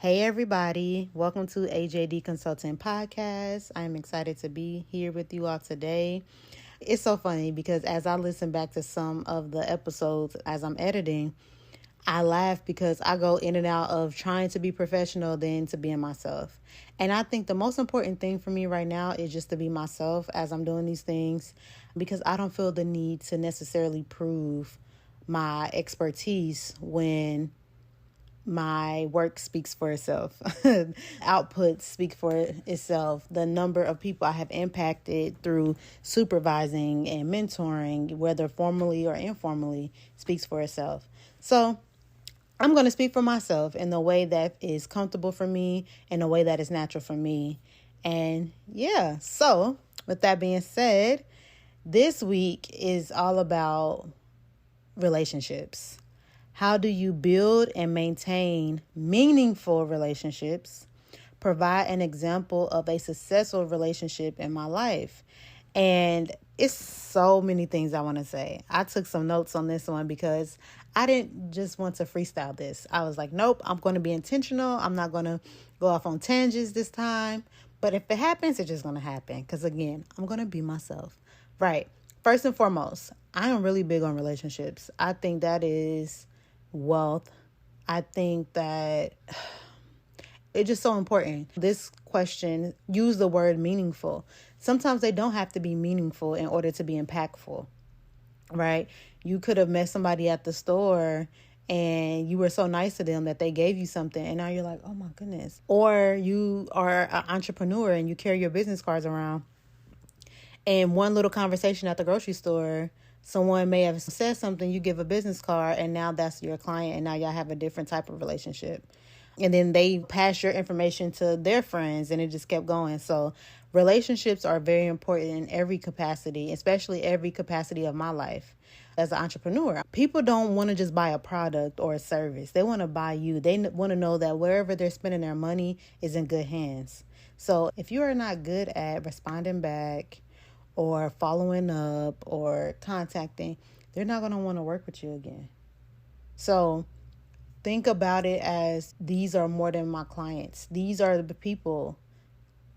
Hey everybody, welcome to AJD Consulting podcast. I'm excited to be here with you all today. It's so funny because as I listen back to some of the episodes as I'm editing, I laugh because I go in and out of trying to be professional then to being myself. And I think the most important thing for me right now is just to be myself as I'm doing these things because I don't feel the need to necessarily prove my expertise when my work speaks for itself. Output speaks for itself. The number of people I have impacted through supervising and mentoring, whether formally or informally, speaks for itself. So I'm going to speak for myself in the way that is comfortable for me, in a way that is natural for me. And yeah, so with that being said, this week is all about relationships. How do you build and maintain meaningful relationships? Provide an example of a successful relationship in my life. And it's so many things I want to say. I took some notes on this one because I didn't just want to freestyle this. I was like, nope, I'm going to be intentional. I'm not going to go off on tangents this time. But if it happens, it's just going to happen. Because again, I'm going to be myself. Right. First and foremost, I am really big on relationships. I think that is wealth. I think that it's just so important. This question, use the word meaningful. Sometimes they don't have to be meaningful in order to be impactful, right? You could have met somebody at the store and you were so nice to them that they gave you something and now you're like, oh my goodness. Or you are an entrepreneur and you carry your business cards around and one little conversation at the grocery store, someone may have said something, you give a business card, and now that's your client, and now y'all have a different type of relationship. And then they pass your information to their friends, and it just kept going. So relationships are very important in every capacity, especially every capacity of my life. As an entrepreneur, people don't want to just buy a product or a service. They want to buy you. They want to know that wherever they're spending their money is in good hands. So if you are not good at responding back, or following up or contacting, they're not going to want to work with you again. So think about it as these are more than my clients. These are the people.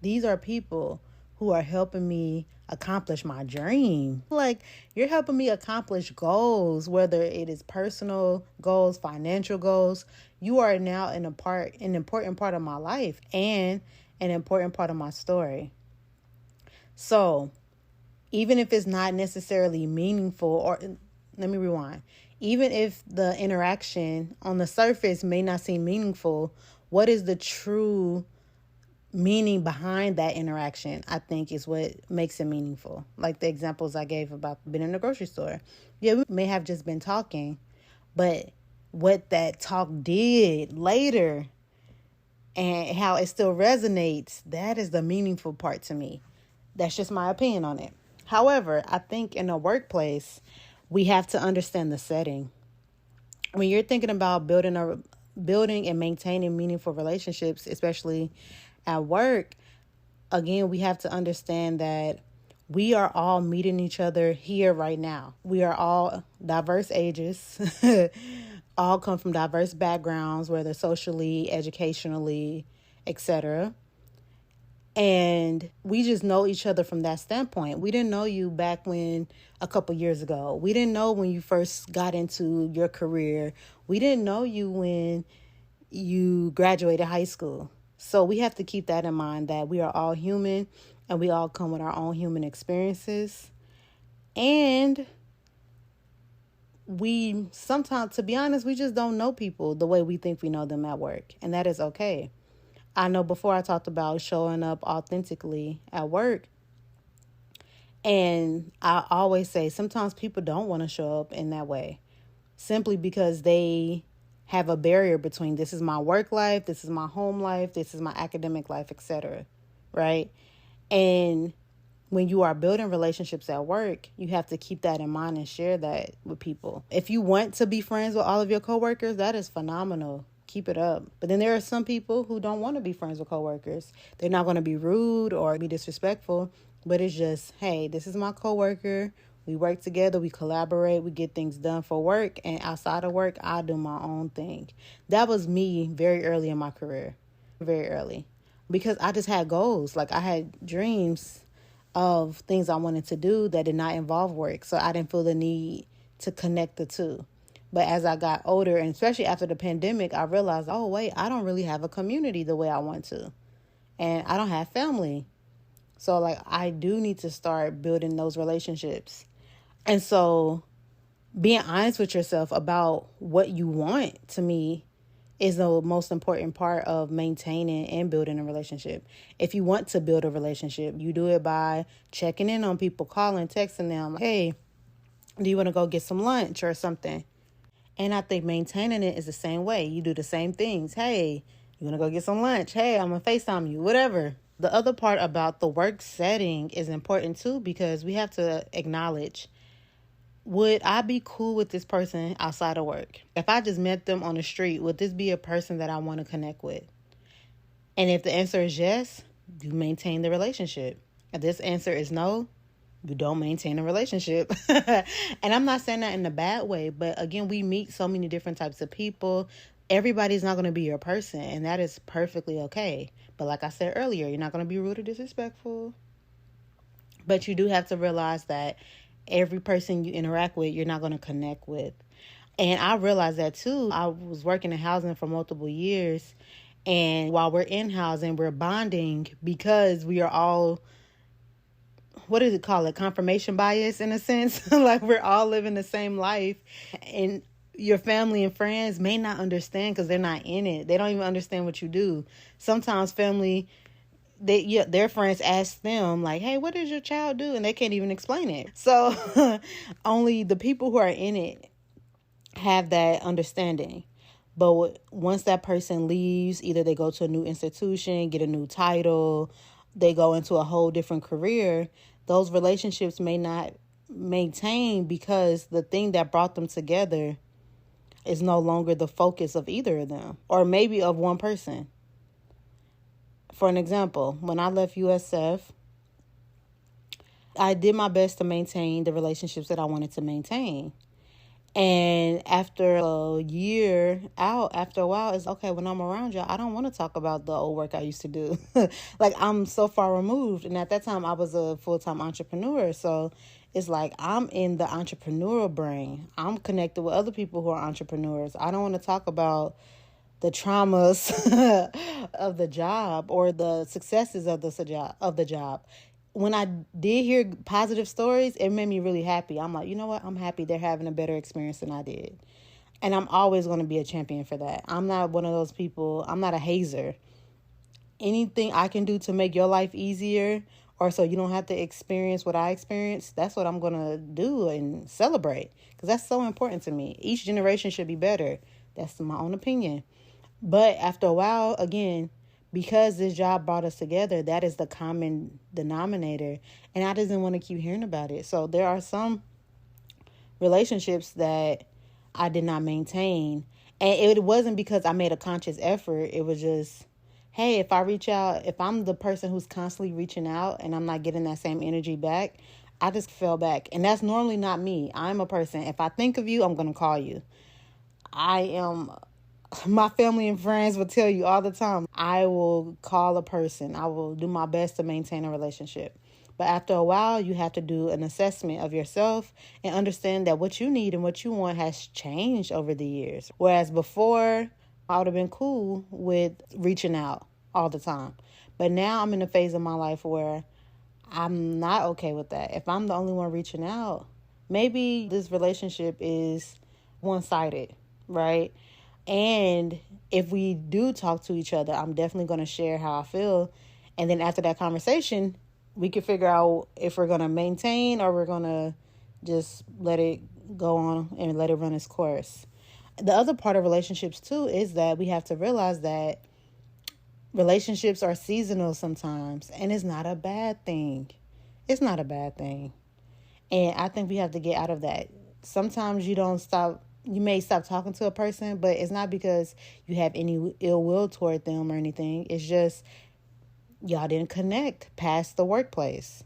These are people who are helping me accomplish my dream. Like, you're helping me accomplish goals, whether it is personal goals, financial goals. You are now an important part of my life and an important part of my story. So even if it's not necessarily meaningful, or let me rewind, even if the interaction on the surface may not seem meaningful, what is the true meaning behind that interaction, I think is what makes it meaningful. Like the examples I gave about being in the grocery store. Yeah, we may have just been talking, but what that talk did later and how it still resonates, that is the meaningful part to me. That's just my opinion on it. However, I think in a workplace, we have to understand the setting. When you're thinking about building and maintaining meaningful relationships, especially at work, again, we have to understand that we are all meeting each other here right now. We are all diverse ages, all come from diverse backgrounds, whether socially, educationally, etc. And we just know each other from that standpoint. We didn't know you back when a couple years ago. We didn't know when you first got into your career. We didn't know you when you graduated high school. So we have to keep that in mind, that we are all human and we all come with our own human experiences. And we sometimes, to be honest, we just don't know people the way we think we know them at work. And that is okay. I know before I talked about showing up authentically at work. And I always say sometimes people don't want to show up in that way simply because they have a barrier between this is my work life, this is my home life, this is my academic life, etc. Right? And when you are building relationships at work, you have to keep that in mind and share that with people. If you want to be friends with all of your coworkers, that is phenomenal. Keep it up. But then there are some people who don't want to be friends with coworkers. They're not going to be rude or be disrespectful, but it's just, hey, this is my coworker. We work together, we collaborate, we get things done for work, and outside of work, I do my own thing. That was me very early in my career, very early, because I just had goals. Like I had dreams of things I wanted to do that did not involve work. So I didn't feel the need to connect the two. But as I got older, and especially after the pandemic, I realized, oh, wait, I don't really have a community the way I want to. And I don't have family. So, like, I do need to start building those relationships. And so being honest with yourself about what you want, to me, is the most important part of maintaining and building a relationship. If you want to build a relationship, you do it by checking in on people, calling, texting them. Hey, do you want to go get some lunch or something? And I think maintaining it is the same way. You do the same things. Hey, you want to go get some lunch? Hey, I'm going to FaceTime you, whatever. The other part about the work setting is important too, because we have to acknowledge, would I be cool with this person outside of work? If I just met them on the street, would this be a person that I want to connect with? And if the answer is yes, you maintain the relationship. If this answer is no, you don't maintain a relationship. And I'm not saying that in a bad way, but again, we meet so many different types of people. Everybody's not going to be your person, and that is perfectly okay. But like I said earlier, you're not going to be rude or disrespectful. But you do have to realize that every person you interact with, you're not going to connect with. And I realized that too. I was working in housing for multiple years. And while we're in housing, we're bonding because we are all, what does it call it? Confirmation bias in a sense. Like we're all living the same life. And your family and friends may not understand because they're not in it. They don't even understand what you do. Sometimes family, their friends ask them like, hey, what does your child do? And they can't even explain it. So only the people who are in it have that understanding. But once that person leaves, either they go to a new institution, get a new title, they go into a whole different career, those relationships may not maintain because the thing that brought them together is no longer the focus of either of them, or maybe of one person. For an example, when I left USF, I did my best to maintain the relationships that I wanted to maintain. And after a year out, after a while, it's okay, when I'm around y'all, I don't want to talk about the old work I used to do. Like, I'm so far removed. And at that time, I was a full-time entrepreneur. So it's like I'm in the entrepreneurial brain. I'm connected with other people who are entrepreneurs. I don't want to talk about the traumas of the job or the successes of the job. When I did hear positive stories, it made me really happy. I'm like, you know what? I'm happy they're having a better experience than I did. And I'm always going to be a champion for that. I'm not one of those people. I'm not a hazer. Anything I can do to make your life easier or so you don't have to experience what I experienced, that's what I'm going to do and celebrate, because that's so important to me. Each generation should be better. That's my own opinion. But after a while, again, because this job brought us together, that is the common denominator. And I didn't want to keep hearing about it. So there are some relationships that I did not maintain. And it wasn't because I made a conscious effort. It was just, hey, if I reach out, if I'm the person who's constantly reaching out and I'm not getting that same energy back, I just fell back. And that's normally not me. I'm a person. If I think of you, I'm going to call you. My family and friends will tell you all the time, I will call a person. I will do my best to maintain a relationship. But after a while, you have to do an assessment of yourself and understand that what you need and what you want has changed over the years. Whereas before, I would have been cool with reaching out all the time. But now I'm in a phase of my life where I'm not okay with that. If I'm the only one reaching out, maybe this relationship is one-sided, right? And if we do talk to each other, I'm definitely going to share how I feel. And then after that conversation, we can figure out if we're going to maintain or we're going to just let it go on and let it run its course. The other part of relationships, too, is that we have to realize that relationships are seasonal sometimes. And it's not a bad thing. It's not a bad thing. And I think we have to get out of that. Sometimes you may stop talking to a person, but it's not because you have any ill will toward them or anything. It's just y'all didn't connect past the workplace.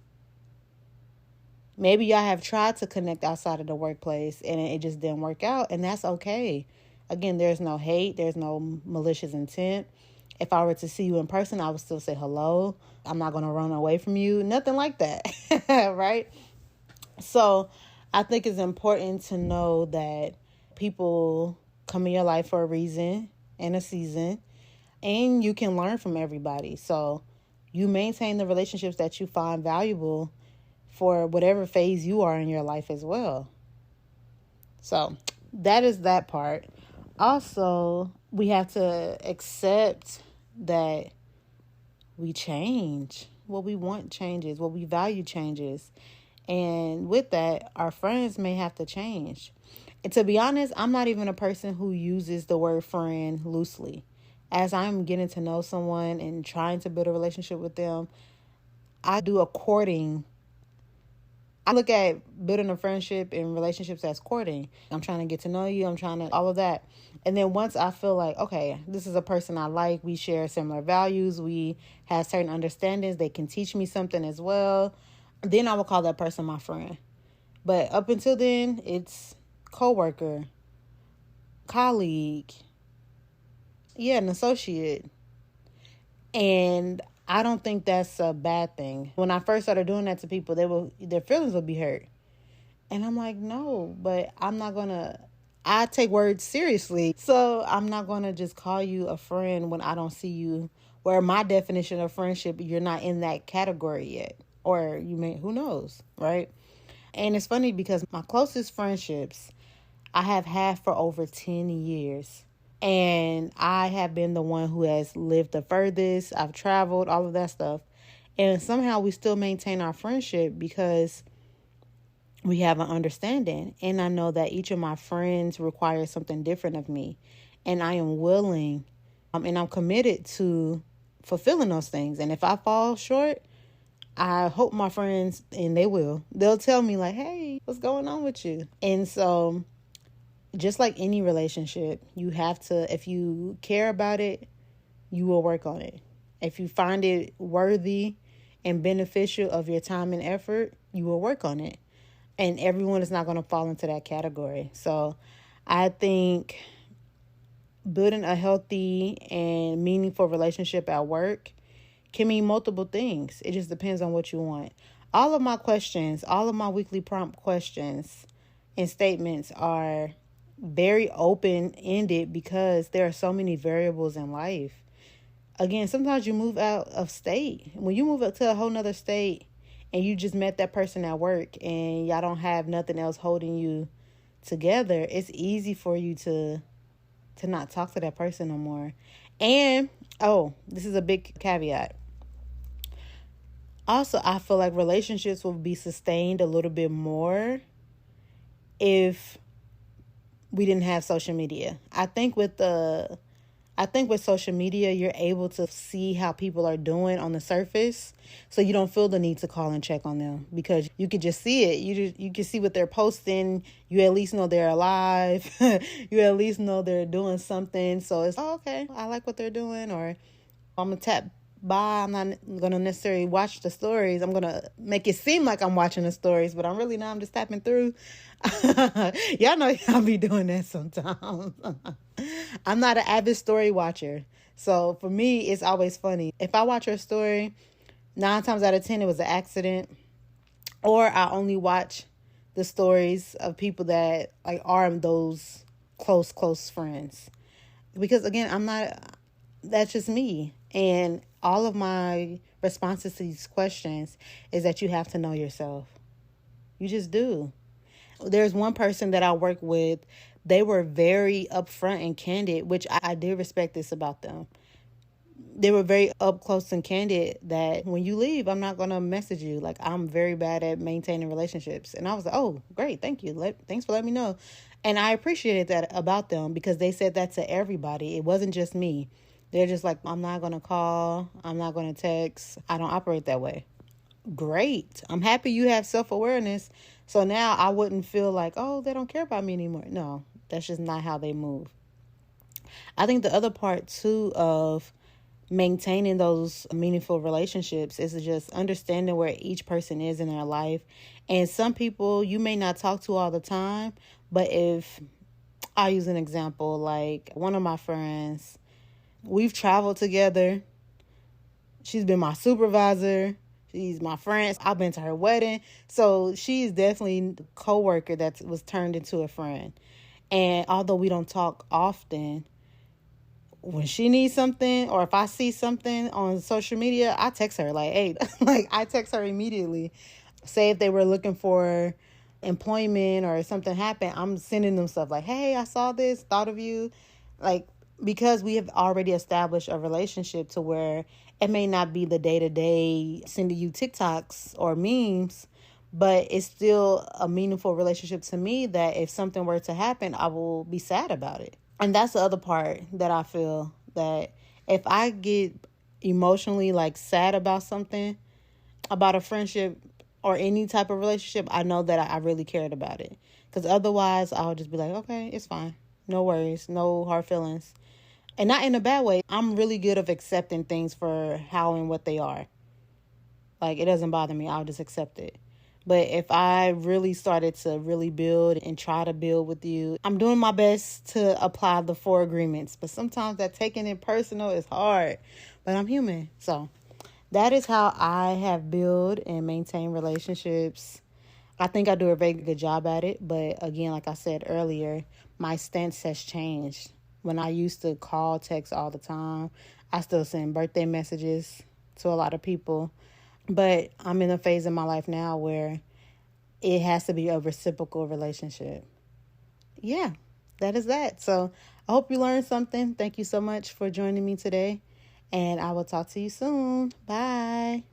Maybe y'all have tried to connect outside of the workplace and it just didn't work out, and that's okay. Again, there's no hate, there's no malicious intent. If I were to see you in person, I would still say hello. I'm not going to run away from you, nothing like that, right? So I think it's important to know that people come in your life for a reason and a season, and you can learn from everybody. So you maintain the relationships that you find valuable for whatever phase you are in your life as well. So that is that part. Also, we have to accept that we change. What we want changes, what we value changes. And with that, our friends may have to change. And to be honest, I'm not even a person who uses the word friend loosely. As I'm getting to know someone and trying to build a relationship with them, I do a courting. I look at building a friendship and relationships as courting. I'm trying to get to know you. I'm trying to all of that. And then once I feel like, okay, this is a person I like. We share similar values. We have certain understandings. They can teach me something as well. Then I will call that person my friend. But up until then, it's coworker, colleague, yeah, an associate. And I don't think that's a bad thing. When I first started doing that to people, their feelings would be hurt. And I'm like, no, but I take words seriously. So I'm not going to just call you a friend when I don't see you, where my definition of friendship, you're not in that category yet. Or you may, who knows, right? And it's funny because my closest friendships I have had for over 10 years. And I have been the one who has lived the furthest. I've traveled, all of that stuff. And somehow we still maintain our friendship because we have an understanding. And I know that each of my friends requires something different of me. And I am willing and I'm committed to fulfilling those things. And if I fall short, I hope my friends, and they'll tell me like, hey, what's going on with you? And so just like any relationship, you have to, if you care about it, you will work on it. If you find it worthy and beneficial of your time and effort, you will work on it. And everyone is not going to fall into that category. So I think building a healthy and meaningful relationship at work can mean multiple things. It just depends on what you want. All of my questions, all of my weekly prompt questions and statements are very open-ended because there are so many variables in life. Again, sometimes you move out of state. When you move up to a whole nother state and you just met that person at work and y'all don't have nothing else holding you together, it's easy for you to not talk to that person no more. And, this is a big caveat. Also, I feel like relationships will be sustained a little bit more if we didn't have social media. I think with social media, you're able to see how people are doing on the surface. So you don't feel the need to call and check on them because you can just see it. You can see what they're posting. You at least know they're alive. You at least know they're doing something. So it's, okay, I like what they're doing. Or I'm going to tap by. I'm not going to necessarily watch the stories. I'm going to make it seem like I'm watching the stories, but I'm really not. I'm just tapping through. Y'all know y'all be doing that sometimes. I'm not an avid story watcher. So for me, it's always funny. If I watch her story, 9 times out of 10, it was an accident. Or I only watch the stories of people that like are those close friends. Because again, that's just me. And all of my responses to these questions is that you have to know yourself. You just do. There's one person that I work with. They were very upfront and candid, which I did respect this about them. They were very up close and candid that when you leave, I'm not going to message you. Like, I'm very bad at maintaining relationships. And I was like, oh, great. Thank you. Thanks for letting me know. And I appreciated that about them because they said that to everybody. It wasn't just me. They're just like, I'm not going to call. I'm not going to text. I don't operate that way. Great. I'm happy you have self-awareness. So now I wouldn't feel like, oh, they don't care about me anymore. No, that's just not how they move. I think the other part too of maintaining those meaningful relationships is just understanding where each person is in their life. And some people you may not talk to all the time, but if I use an example, like one of my friends, we've traveled together. She's been my supervisor. She's my friend. I've been to her wedding. So she's definitely the coworker that was turned into a friend. And although we don't talk often, when she needs something or if I see something on social media, I text her like, hey, like I text her immediately. Say if they were looking for employment or something happened, I'm sending them stuff like, hey, I saw this, thought of you. Like, because we have already established a relationship to where it may not be the day-to-day sending you TikToks or memes, but it's still a meaningful relationship to me that if something were to happen, I will be sad about it. And that's the other part that I feel that if I get emotionally like sad about something, about a friendship or any type of relationship, I know that I really cared about it. Because otherwise, I'll just be like, okay, it's fine. No worries, no hard feelings. And not in a bad way. I'm really good at accepting things for how and what they are. Like, it doesn't bother me. I'll just accept it. But if I really started to really build and try to build with you, I'm doing my best to apply the 4 agreements. But sometimes that taking it personal is hard. But I'm human. So that is how I have built and maintained relationships. I think I do a very good job at it. But again, like I said earlier, my stance has changed. When I used to call, text all the time, I still send birthday messages to a lot of people. But I'm in a phase in my life now where it has to be a reciprocal relationship. Yeah, that is that. So I hope you learned something. Thank you so much for joining me today. And I will talk to you soon. Bye.